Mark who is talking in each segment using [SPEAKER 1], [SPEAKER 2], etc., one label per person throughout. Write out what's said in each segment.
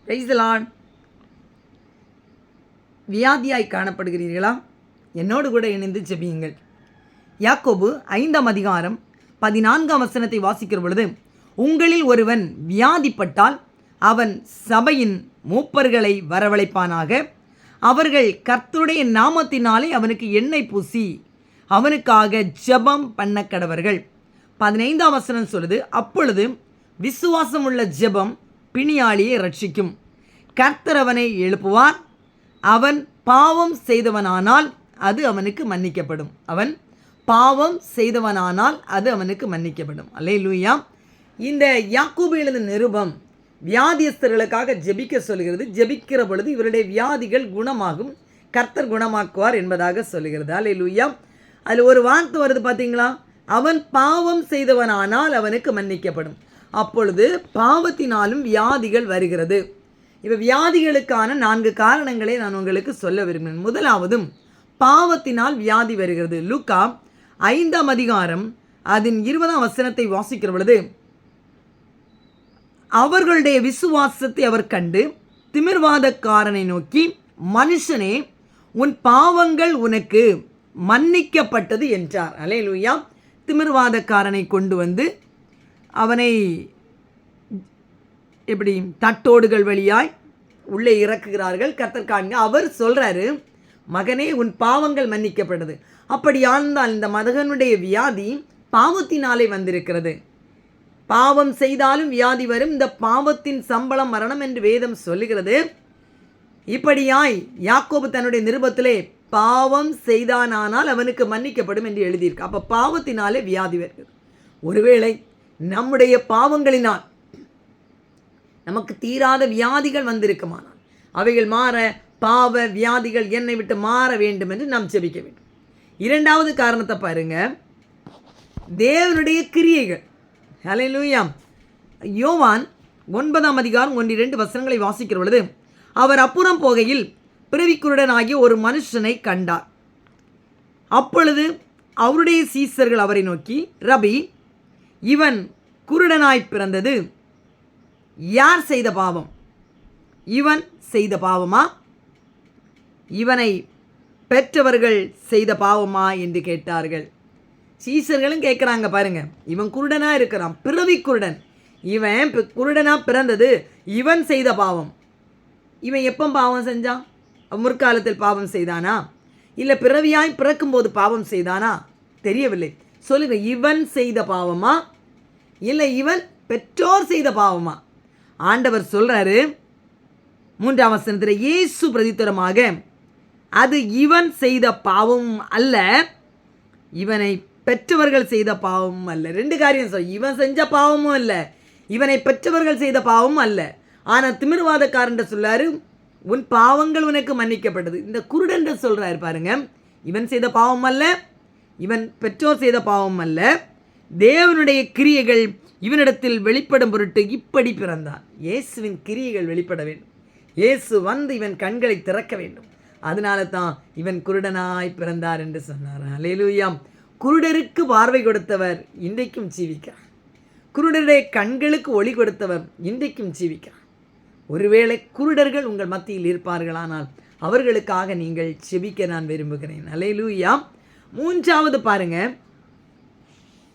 [SPEAKER 1] Praise the Lord. வியாதியாய் காணப்படுகிறீர்களா? என்னோடு கூட இணைந்து ஜெபியுங்கள். யாக்கோபு 5:14 வாசிக்கிற பொழுது, உங்களில் ஒருவன் வியாதிப்பட்டால் அவன் சபையின் மூப்பர்களை வரவழைப்பானாக, அவர்கள் கர்த்தருடைய நாமத்தினாலே அவனுக்கு எண்ணெய் பூசி அவனுக்காக ஜெபம் பண்ண கடவர்கள். 15 சொல்லுது, அப்பொழுது விசுவாசம் உள்ள ஜெபம் பிணியாளியை ரட்சிக்கும், கர்த்தர் அவனை எழுப்புவார், அவன் பாவம் செய்தவனானால் அது அவனுக்கு மன்னிக்கப்படும். அவன் பாவம் செய்தவனானால் அது அவனுக்கு மன்னிக்கப்படும். அல்லேலூயா. இந்த யாக்கோபு எழுதின நிருபம் வியாதியஸ்தர்களுக்காக ஜெபிக்க சொல்கிறது. ஜெபிக்கிற பொழுது இவருடைய வியாதிகள் குணமாகும், கர்த்தர் குணமாக்குவார் என்பதாக சொல்லுகிறது. அல்லேலூயா. அதில் ஒரு வார்த்தை வருது பார்த்தீங்களா? அவன் பாவம் செய்தவனானால் அவனுக்கு மன்னிக்கப்படும். அப்பொழுது பாவத்தினாலும் வியாதிகள் வருகிறது. இப்போ வியாதிகளுக்கான 4 காரணங்களை நான் உங்களுக்கு சொல்ல விரும்பினேன். முதலாவதும் பாவத்தினால் வியாதி வருகிறது. லூக்கா 5:20 வாசிக்கிற பொழுது, அவர்களுடைய விசுவாசத்தை அவர் கண்டு திமிர்வாதக்காரனை நோக்கி, மனுஷனே, உன் பாவங்கள் உனக்கு மன்னிக்கப்பட்டது என்றார். அல்லேலூயா. திமிர்வாதக்காரனை கொண்டு வந்து அவனை எப்படி தட்டோடுகள் வழியாய் உள்ளே இறக்குகிறார்கள். கர்த்தர் காண்க, அவர் சொல்கிறாரு, மகனே, உன் பாவங்கள் மன்னிக்கப்பட்டது. அப்படியானால் இந்த மகனுடைய வியாதி பாவத்தினாலே வந்திருக்கிறது. பாவம் செய்தாலும் வியாதி வரும், இந்த பாவத்தின் சம்பளம் மரணம் என்று வேதம் சொல்லுகிறது. இப்படியாய் யாக்கோபு தன்னுடைய நிருபத்திலே பாவம் செய்தானால் அவனுக்கு மன்னிக்கப்படும் என்று எழுதியிருக்கு. அப்போ பாவத்தினாலே வியாதி வருகிறது. ஒருவேளை நம்முடைய பாவங்களினால் நமக்கு தீராத வியாதிகள் வந்திருக்குமானால் அவைகள் மாற, பாவ வியாதிகள் என்னை விட்டு மாற வேண்டும் என்று நாம் ஜெபிக்க வேண்டும். 2வது காரணத்தை பாருங்க, தேவனுடைய கிரியைகள். ஹல்லேலூயா. யோவான் 9:1-2 வாசிக்கிற பொழுது, அவர் அப்புறம் போகையில் பிறவிக்குருடனாகிய ஒரு மனுஷனை கண்டார். அப்பொழுது அவருடைய சீசர்கள் அவரை நோக்கி, ரபி, இவன் குருடனாய் பிறந்தது யார் செய்த பாவம்? இவன் செய்த பாவமா, இவனை பெற்றவர்கள் செய்த பாவமா என்று கேட்டார்கள். சீசர்களும் கேட்குறாங்க பாருங்க, இவன் குருடனாக இருக்கிறான், பிறவி குருடன், இவன் குருடனாக பிறந்தது இவன் செய்த பாவம். இவன் எப்போ பாவம் செஞ்சான்? முற்காலத்தில் பாவம் செய்தானா, இல்லை பிறவியாய் பிறக்கும்போது பாவம் செய்தானா? தெரியவில்லை. சொல்லுங்க, இவன் செய்த பாவமா, இல்லை இவன் பெற்றோர் செய்த பாவமா? ஆண்டவர் சொல்றாரு 3 இயேசு பிரதித்தரமாக, அது இவன் செய்த பாவமும் அல்ல, இவனை பெற்றவர்கள் செய்த பாவமும் அல்ல. 2 காரியம் சொல். இவன் செஞ்ச பாவமும் அல்ல, இவனை பெற்றவர்கள் செய்த பாவமும் அல்ல. ஆனால் திமிர்வாதக்காரன் சொல்லாரு, உன் பாவங்கள் உனக்கு மன்னிக்கப்பட்டது. இந்த குருடன் சொல்றாரு பாருங்க, இவன் செய்த பாவம் அல்ல, இவன் பெற்றோர் செய்த பாவம் அல்ல, தேவனுடைய கிரியைகள் இவனிடத்தில் வெளிப்படும் பொருட்டு இப்படி பிறந்தான். இயேசுவின் கிரியைகள் வெளிப்பட வேண்டும். இயேசு வந்து இவன் கண்களை திறக்க வேண்டும். அதனால தான் இவன் குருடனாய் பிறந்தார் என்று சொன்னார். அல்லேலூயா. குருடருக்கு பார்வை கொடுத்தவர் இன்றைக்கும் ஜீவிக்கிறார். குருடருடைய கண்களுக்கு ஒளி கொடுத்தவர் இன்றைக்கும் ஜீவிக்கிறார். ஒருவேளை குருடர்கள் உங்கள் மத்தியில் இருப்பார்களானால் அவர்களுக்காக நீங்கள் ஜெபிக்க நான் விரும்புகிறேன். அல்லேலூயா. 3வது பாருங்க,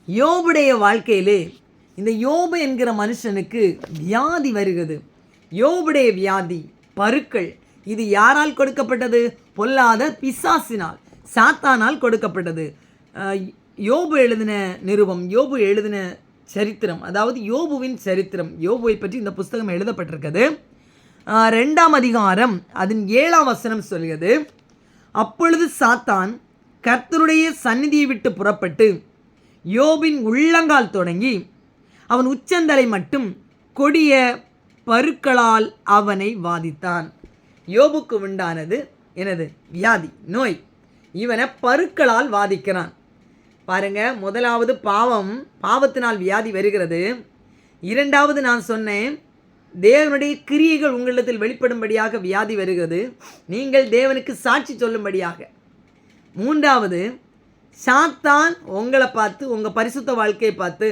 [SPEAKER 1] யோபுடைய வாழ்க்கையிலே இந்த யோபு என்கிற மனுஷனுக்கு வியாதி வருகிறது. யோபுடைய வியாதி, பருக்கள், இது யாரால் கொடுக்கப்பட்டது? பொல்லாத பிசாசினால், சாத்தானால் கொடுக்கப்பட்டது. யோபு எழுதின நிருபம், யோபு எழுதின சரித்திரம், அதாவது யோபுவின் சரித்திரம், யோபுவை பற்றி இந்த புஸ்தகம் எழுதப்பட்டிருக்கிறது. 2ஆம் அதிகாரம் அதன் 7ஆம் வசனம் சொல்கிறது, அப்பொழுது சாத்தான் கர்த்தருடைய சந்நிதியை விட்டு புறப்பட்டு யோபின் உள்ளங்கால் தொடங்கி அவன் உச்சந்தலை மட்டும் கொடிய பருக்களால் அவனை வாதித்தான். யோபுக்கு உண்டானது எனது வியாதி, நோய். இவனை பருக்களால் வாதிக்கிறான். பாருங்க, முதலாவது பாவம், பாவத்தினால் வியாதி வருகிறது. 2வது நான் சொன்னேன், தேவனுடைய கிரியைகள் உங்களிடத்தில் வெளிப்படும்படியாக வியாதி வருகிறது, நீங்கள் தேவனுக்கு சாட்சி சொல்லும்படியாக. 3வது, சாத்தான் உங்களை பார்த்து, உங்கள் பரிசுத்த வாழ்க்கையை பார்த்து,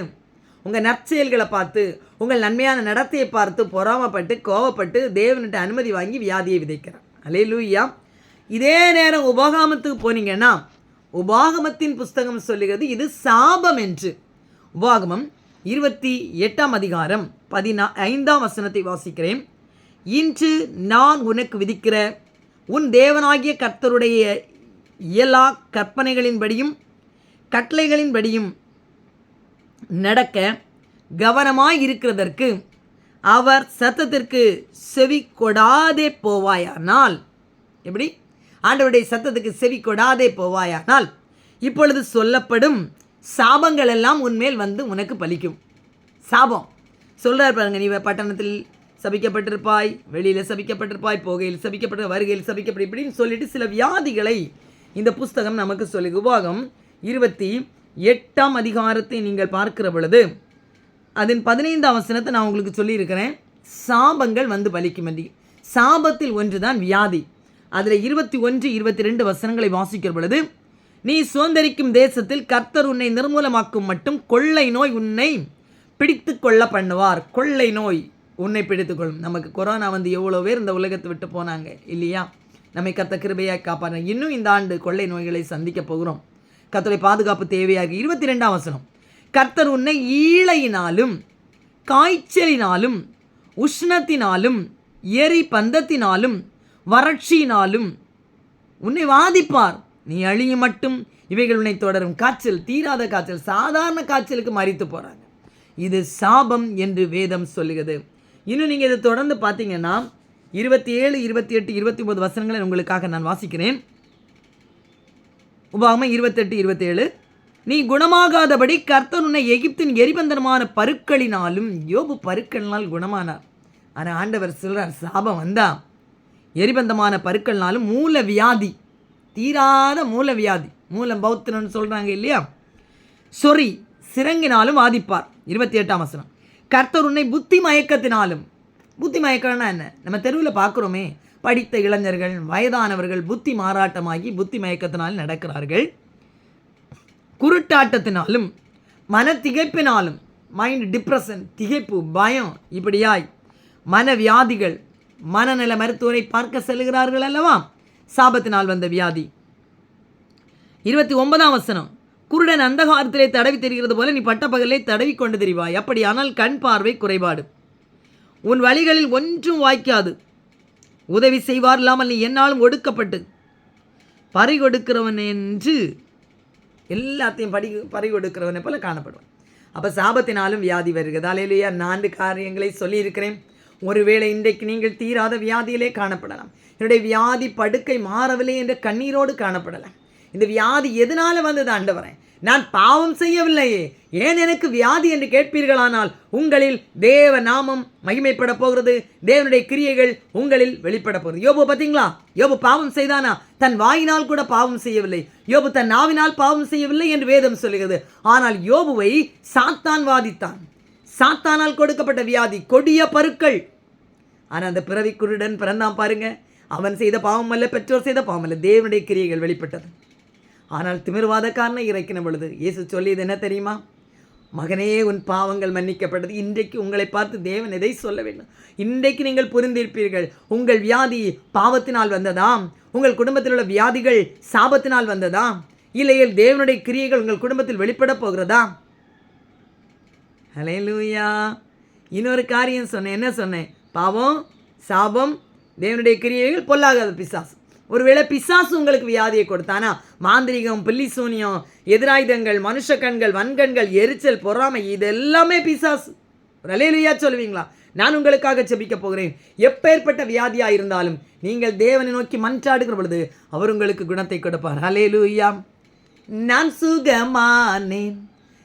[SPEAKER 1] உங்கள் நற்செயல்களை பார்த்து, உங்கள் நன்மையான நடத்தையை பார்த்து பொறாமப்பட்டு கோவப்பட்டு தேவன்கிட்ட அனுமதி வாங்கி வியாதியை விதைக்கிறான். அல்லேலூயா. இதே நேரம் உபாகமத்துக்கு போனீங்கன்னா, உபாகமத்தின் புஸ்தகம் சொல்லுகிறது இது சாபம் என்று. உபாகமம் 28ஆம் அதிகாரம் 15ஆம் வசனத்தை வாசிக்கிறேன். இன்று நான் உனக்கு விதிக்கிற உன் தேவனாகிய கர்த்தருடைய இயலா கற்பனைகளின்படியும் கட்டளைகளின்படியும் நடக்க கவனமாய் இருக்கிறதற்கு அவர் சத்தத்திற்கு செவி கொடாதே போவாயானால், எப்படி? ஆண்டவருடைய சத்தத்துக்கு செவி கொடாதே போவாயானால் இப்பொழுது சொல்லப்படும் சாபங்கள் எல்லாம் உன்மேல் வந்து உனக்கு பலிக்கும். சாபம் சொல்கிறார் பாருங்க. நீ பட்டணத்தில் சபிக்கப்பட்டிருப்பாய், வெளியில் சபிக்கப்பட்டிருப்பாய், போகையில் சபிக்கப்பட்ட, வருகையில் சபிக்கப்பட்டு, இப்படின்னு சொல்லிட்டு சில வியாதிகளை இந்த புஸ்தகம் நமக்கு சொல்லி. உபாகம் 28ஆம் அதிகாரத்தை நீங்கள் பார்க்கிற பொழுது அதன் 15ஆம் வசனத்தை நான் உங்களுக்கு சொல்லியிருக்கிறேன். சாபங்கள் வந்து பலிக்கும் என்று. சாபத்தில் ஒன்று தான் வியாதி. அதில் 21, 22 வசனங்களை வாசிக்கிற பொழுது, நீ சுதந்தரிக்கும் தேசத்தில் கர்த்தர் உன்னை நிர்மூலமாக்கும் மட்டும் கொள்ளை நோய் உன்னை பிடித்து கொள்ள பண்ணுவார். கொள்ளை நோய் உன்னை பிடித்துக்கொள்ளும். நமக்கு கொரோனா வந்து எவ்வளோ பேர் இந்த உலகத்தை விட்டு போனாங்க இல்லையா? நம்மை கர்த்தர் கிருபையாக காப்பாற்ற இன்னும் இந்த ஆண்டு கொள்ளை நோய்களை சந்திக்க போகிறோம். கர்த்தருடைய பாதுகாப்பு தேவையாக. 22ஆம் வசனம், கர்த்தர் உன்னை ஈழையினாலும் காய்ச்சலினாலும் உஷ்ணத்தினாலும் எரி பந்தத்தினாலும் வறட்சியினாலும் உன்னை வாதிப்பார். நீ அழியும் மட்டும் இவைகள் உன்னை தொடரும். காய்ச்சல், தீராத காய்ச்சல், சாதாரண காய்ச்சலுக்கு மரித்து போகிறாங்க. இது சாபம் என்று வேதம் சொல்லுகிறது. இன்னும் நீங்கள் இதை தொடர்ந்து பார்த்தீங்கன்னா 27, 28, 29 வசனங்களை உங்களுக்காக நான் வாசிக்கிறேன். உபாகமம் 28, 27, நீ குணமாகாதபடி கர்த்தர் உன்னை எகிப்தின் எரிபந்தனமான பருக்களினாலும், யோபு பருக்களினால் குணமானார். ஆனால் ஆண்டவர் சொல்கிறார், சாபம் வந்தா எரிபந்தமான பருக்கள்னாலும் மூல வியாதி, தீராத மூல வியாதி, மூலம் பௌத்தனன்னு சொல்கிறாங்க இல்லையா, சொறி சிறங்கினாலும் வாதிப்பார். 28ஆம் வசனம், கர்த்தர் உன்னை புத்தி மயக்கத்தினாலும். புத்தி மயக்கம்னா என்ன? நம்ம தெருவில் பார்க்குறோமே, படித்த இளைஞர்கள், வயதானவர்கள் புத்தி மாறாட்டமாகி புத்தி மயக்கத்தினால் நடக்கிறார்கள். குருட்டாட்டத்தினாலும் மன திகைப்பினாலும், மைண்ட் டிப்ரெஷன், திகைப்பு, பயம், இப்படியாய் மனவியாதிகள், மனநல மருத்துவரை பார்க்க செல்கிறார்கள் அல்லவா, சாபத்தினால் வந்த வியாதி. 29ஆம் வசனம், குருடன் அந்தகாரத்திலே தடவி தெரிகிறது போல நீ பட்டப்பகலே தடவி கொண்டு தெரிவாய். அப்படியானால் கண் பார்வை குறைபாடு, உன் வழிகளில் ஒன்றும் வாய்க்காது. உதவி செய்வார் இல்லாமல் நீ என்னாலும் ஒடுக்கப்பட்டு பறிகொடுக்கிறவன் என்று எல்லாத்தையும் பறிகொடுக்கிறவனை போல காணப்படுவான். அப்போ சாபத்தினாலும் வியாதி வருகிறது. அல்லேலூயா. 4 காரியங்களை சொல்லியிருக்கிறேன். ஒருவேளை இன்றைக்கு நீங்கள் தீராத வியாதியிலே காணப்படலாம். என்னுடைய வியாதி படுக்கை மாறவில்லை என்ற கண்ணீரோடு காணப்படலாம். இந்த வியாதி எதனால வந்தது ஆண்டவரே? நான் பாவம் செய்யவில்லையே, ஏன் எனக்கு வியாதி என்று கேட்பீர்களானால் உங்களில் தேவ நாமம் மகிமைப்பட போகிறது. தேவனுடைய கிரியைகள் உங்களில் வெளிப்பட போகிறது. யோபு பார்த்தீங்களா? யோபு பாவம் செய்தானா? தன் வாயினால் கூட பாவம் செய்யவில்லை. யோபு தன் நாவினால் பாவம் செய்யவில்லை என்று வேதம் சொல்லுகிறது. ஆனால் யோபுவை சாத்தான் வாதித்தான். சாத்தானால் கொடுக்கப்பட்ட வியாதி கொடிய பருக்கள். ஆனால் அந்த பிறவி குருடன் பிறந்தான் பாருங்க. அவன் செய்த பாவம் அல்ல, பெற்றோர் செய்த பாவம் அல்ல, தேவனுடைய கிரியைகள் வெளிப்பட்டது. ஆனால் திமிர்வாதக்காரனை இறக்கின பொழுது இயேசு சொல்லியது என்ன தெரியுமா? மகனே, உன் பாவங்கள் மன்னிக்கப்பட்டது. இன்றைக்கு உங்களை பார்த்து தேவன் எதை சொல்ல வேண்டும்? இன்றைக்கு நீங்கள் புரிந்திருப்பீர்கள், உங்கள் வியாதி பாவத்தினால் வந்ததாம், உங்கள் குடும்பத்தில் உள்ள வியாதிகள் சாபத்தினால் வந்ததா, இல்லையில் தேவனுடைய கிரியைகள் உங்கள் குடும்பத்தில் வெளிப்பட போகிறதா? ஹல்லேலூயா. இன்னொரு காரியம் சொன்னேன். என்ன சொன்னேன்? பாவம், சாபம், தேவனுடைய கிரியைகள், பொல்லாகாத பிசாசு. ஒருவேளை பிசாசு உங்களுக்கு வியாதியை கொடுத்தானா, மாந்திரிகம், பில்லிசூனியம், எதிராயுதங்கள், மனுஷ கண்கள், வன்கண்கள், எரிச்சல், பொறாமை, இதெல்லாமே பிசாசு. ஹல்லேலூயா சொல்லுவீங்களா? நான் உங்களுக்காக ஜெபிக்க போகிறேன். எப்பேற்பட்ட வியாதியாக இருந்தாலும் நீங்கள் தேவனை நோக்கி மன்றாடுகிற பொழுது அவர் உங்களுக்கு குணத்தை கொடுப்பார். ஹல்லேலூயா. நான் சுகமானேன்,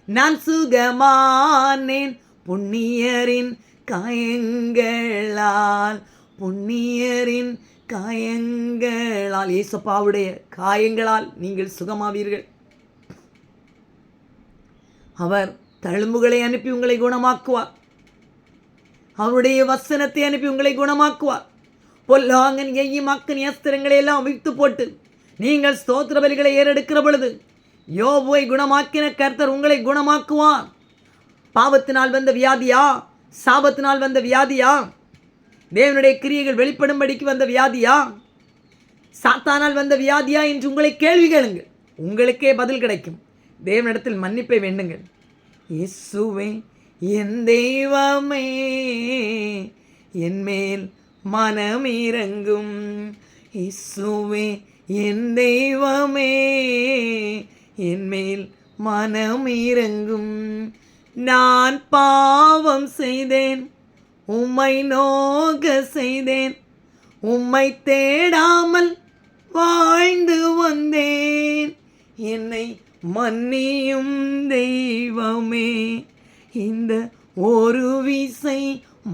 [SPEAKER 1] நான் சுகமானேன் புண்ணியரின் காயங்களால், புண்ணியரின் காயங்களால், இயேசுப்பாவுடைய காயங்களால் நீங்கள் சுகமாவீர்கள். அவர் தழும்புகளை அனுப்பி உங்களை குணமாக்குவார். அவருடைய வசனத்தை அனுப்பி உங்களை குணமாக்குவார். பொல்லாங்கன் எய்யமாக்கன் அஸ்திரங்களை எல்லாம் அவிழ்த்து போட்டு நீங்கள் ஸ்தோத்திர பலிகளை ஏறெடுக்கிற பொழுது யோபுவை குணமாக்கின கர்த்தர் உங்களை குணமாக்குவார். பாவத்தினால் வந்த வியாதியா? சாபத்தினால் வந்த வியாதியா? தேவனுடைய கிரியைகள் வெளிப்படும்படிக்கு வந்த வியாதியா? சாத்தானால் வந்த வியாதியா என்று உங்களை கேள்வி கேளுங்கள். உங்களுக்கே பதில் கிடைக்கும். தேவனிடத்தில் மன்னிப்பை வேண்டுங்கள். இயேசுவே என் தெய்வமே, என் மேல் மனமிரங்கும். இயேசுவே என் தெய்வமே, என் மேல் மனமிரங்கும். நான் பாவம் செய்தேன், உம்மை நோக செய்தேன், உம்மை தேடாமல் வாழ்ந்து வந்தேன். என்னை மன்னியும் தெய்வமே, இந்த ஒரு விசை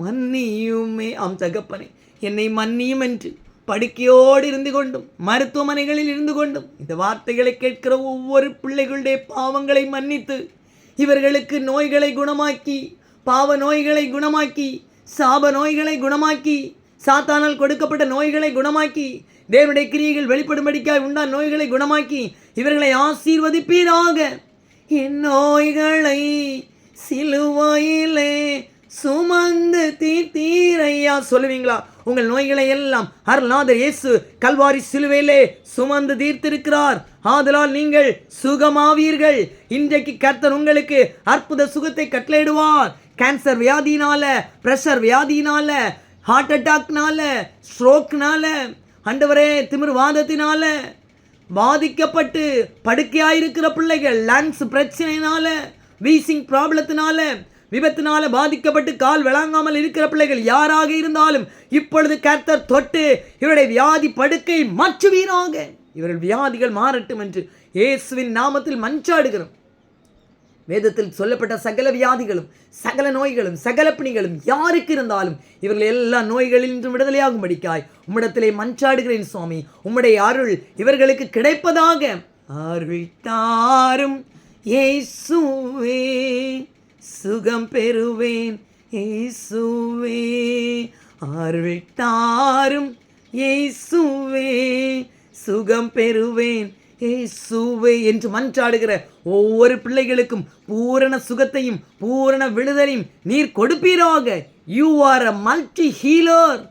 [SPEAKER 1] மன்னியுமே. ஆம் தகப்பனே, என்னை மன்னியும் என்று படுக்கையோடு இருந்து கொண்டும் மருத்துவமனைகளில் இருந்து கொண்டும் இந்த வார்த்தைகளை கேட்கிற ஒவ்வொரு பிள்ளைகளுடைய பாவங்களை மன்னித்து இவர்களுக்கு நோய்களை குணமாக்கி, பாவ நோய்களை குணமாக்கி, சாப நோய்களை குணமாக்கி, சாத்தானால் கொடுக்கப்பட்ட நோய்களை குணமாக்கி, தேவனுடைய கிரியைகள் வெளிப்படும்படிக்காய் உண்டான நோய்களை குணமாக்கி இவர்களை ஆசீர்வதிப்பீராக. என் நோய்களை சிலுவையிலே சுமந்து தீர்த்தீரையா. சொல்லுவீங்களா? உங்கள் நோய்களை எல்லாம் அருள்நாதர் இயேசு கல்வாரி சிலுவையிலே சுமந்து தீர்த்திருக்கிறார். ஆதலால் நீங்கள் சுகமாவீர்கள். இன்றைக்கு கர்த்தர் உங்களுக்கு அற்புத சுகத்தை கட்டளையிடுவார். கேன்சர் வியாதியினால, பிரஷர் வியாதியினால, ஹார்ட் அட்டாக்னால, ஸ்ட்ரோக்னால, ஆண்டவரே திமிர்வாதத்தினால பாதிக்கப்பட்டு படுக்கையாயிருக்கிற பிள்ளைகள், லங்ஸ் பிரச்சனையினால, வீசிங் ப்ராப்ளத்தினால, விபத்தினால பாதிக்கப்பட்டு கால் விளங்காமல் இருக்கிற பிள்ளைகள் யாராக இருந்தாலும் இப்பொழுது கர்த்தர் தொட்டு இவருடைய வியாதி படுக்கை மாற்றுவீராக. இவர்கள் வியாதிகள் மாறட்டும் என்று இயேசுவின் நாமத்தில் மன்றாடுகிறோம். வேதத்தில் சொல்லப்பட்ட சகல வியாதிகளும், சகல நோய்களும், சகல பிணிகளும் யாருக்கு இருந்தாலும் இவர்கள் எல்லா நோய்களிலும் விடுதலையாகும்படிக்காய் உம்மிடத்திலே மன்றாடுகிறேன் சுவாமி. உம்முடைய அருள் இவர்களுக்கு கிடைப்பதாக. அருள் தாரும் இயேசுவே, சுகம் பெறுவேன் இயேசுவே. அருள் தாரும் இயேசுவே, சுகம் பெறுவேன் இயேசுவே என்று மன்றாடுகிற ஒவ்வொரு பிள்ளைகளுக்கும் பூரண சுகத்தையும் பூரண விடுதலையும் நீர் கொடுப்பீராக. You are a multi healer.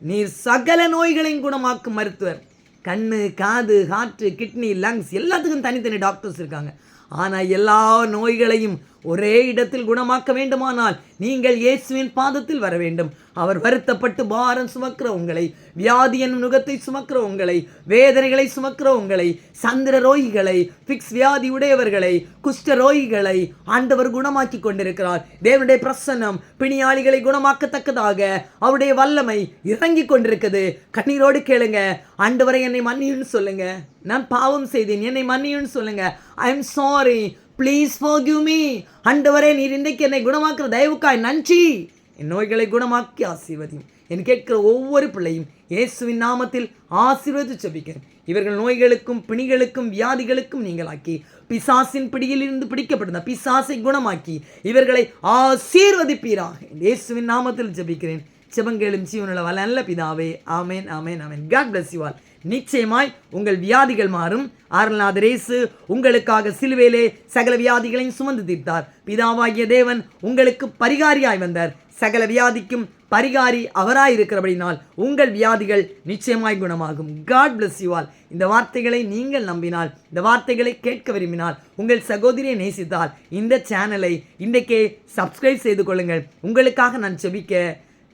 [SPEAKER 1] நீர் சகல நோய்களையும் குணமாக்கும் மருத்துவர். கண்ணு, காது, ஹார்ட், கிட்னி, லங்ஸ் எல்லாத்துக்கும் தனித்தனி டாக்டர்ஸ் இருக்காங்க. ஆனால் எல்லா நோய்களையும் ஒரே இடத்தில் குணமாக்க வேண்டுமானால் நீங்கள் இயேசுவின் பாதத்தில் வர வேண்டும். அவர் வருத்தப்பட்டு பாரம் சுமக்கிற உங்களை, வியாதி என்னும் நுகத்தை சுமக்கிற உங்களை, வேதனைகளை சுமக்கிற உங்களை, சந்திர ரோகிகளை, பிக்ஸ் வியாதி உடையவர்களை, குஷ்ட ரோகிகளை ஆண்டவர் குணமாக்கி கொண்டிருக்கிறார். தேவனுடைய பிரசன்னம் பிணியாளிகளை குணமாக்கத்தக்கதாக அவருடைய வல்லமை இறங்கி கொண்டிருக்குது. கண்ணீரோடு கேளுங்க. ஆண்டவரை என்னை மன்னியுன்னு சொல்லுங்க. நான் பாவம் செய்தேன், என்னை மன்னியுன்னு சொல்லுங்க. I am sorry, please forgive me. ஆண்டவரே, நீர் இன்றைக்கு என்னை குணமாக்குற தயவுக்காய் நன்றி. என் நோய்களை குணமாக்கி ஆசீர்வதியும். என் கேட்கிற ஒவ்வொரு பிள்ளையும் இயேசுவின் நாமத்தில் ஆசீர்வதித்து ஜெபிக்கிறேன். இவர்கள் நோய்களுக்கும் பிணிகளுக்கும் வியாதிகளுக்கும் நீங்களாக்கி, பிசாசின் பிடியில் இருந்து பிடிக்கப்படுന്ന பிசாசை குணமாக்கி இவர்களை ஆசீர்வதிப்பீராக. இயேசுவின் நாமத்தில் ஜெபிக்கிறேன். ஜெபங்களும் ஜீவனுள்ள வல்ல நல்ல பிதாவே. ஆமேன், ஆமேன், ஆமேன். God bless you all. நிச்சயமாய் உங்கள் வியாதிகள் மாறும். அருள்நாதர் இயேசு உங்களுக்காக சிலுவையிலே சகல வியாதிகளையும் சுமந்து தீர்த்தார். பிதாவாகிய தேவன் உங்களுக்கு பரிகாரியாய் வந்தார். சகல வியாதிக்கும் பரிகாரி அவராய் இருக்கிறபடினால் உங்கள் வியாதிகள் நிச்சயமாய் குணமாகும். God bless you all. இந்த வார்த்தைகளை நீங்கள் நம்பினால், இந்த வார்த்தைகளை கேட்க விரும்பினால், உங்கள் சகோதரியை நேசித்தால் இந்த சேனலை இன்றைக்கே சப்ஸ்கிரைப் செய்து கொள்ளுங்கள். உங்களுக்காக நான் ஜெபிக்க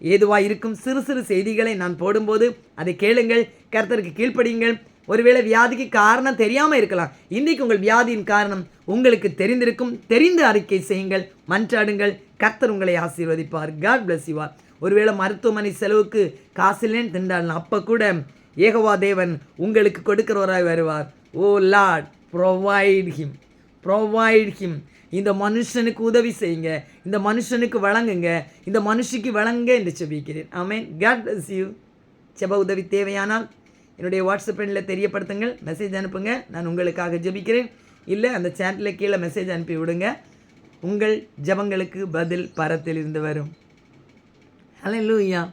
[SPEAKER 1] ஏதுவாக இருக்கும் சிறு சிறு செய்திகளை நான் போடும்போது அதை கேளுங்கள். கர்த்தருக்கு கீழ்ப்படியுங்கள். ஒருவேளை வியாதிக்கு காரணம் தெரியாமல் இருக்கலாம். இன்றைக்கு உங்கள் வியாதியின் காரணம் உங்களுக்கு தெரிந்திருக்கும். தெரிந்து அறிக்கை செய்யுங்கள், மன்றாடுங்கள். கர்த்தர் உங்களை ஆசீர்வதிப்பார். God bless you all. ஒருவேளை மருத்துவமனை செலவுக்கு காசில்லேன்னு திண்டாடலாம். அப்போ கூட யெகோவா தேவன் உங்களுக்கு கொடுக்கிறவராய் வருவார். ஓ லார்ட், ப்ரொவைட் ஹிம். இந்த மனுஷனுக்கு உதவி செய்யுங்க, இந்த மனுஷனுக்கு வழங்குங்க, இந்த மனுஷிக்கு வழங்க என்று ஜெபிக்கிறேன். ஆமென். God bless you. ஜெப உதவி தேவையானால் என்னுடைய வாட்ஸ்அப் எண்ணில் தெரியப்படுத்துங்கள், மெசேஜ் அனுப்புங்க. நான் உங்களுக்காக ஜெபிக்கிறேன். இல்லை அந்த சேட்டில் கீழே மெசேஜ் அனுப்பி விடுங்க. உங்கள் ஜெபங்களுக்கு பதில் பரத்திலிருந்து வரும். ஹல்லேலூயா.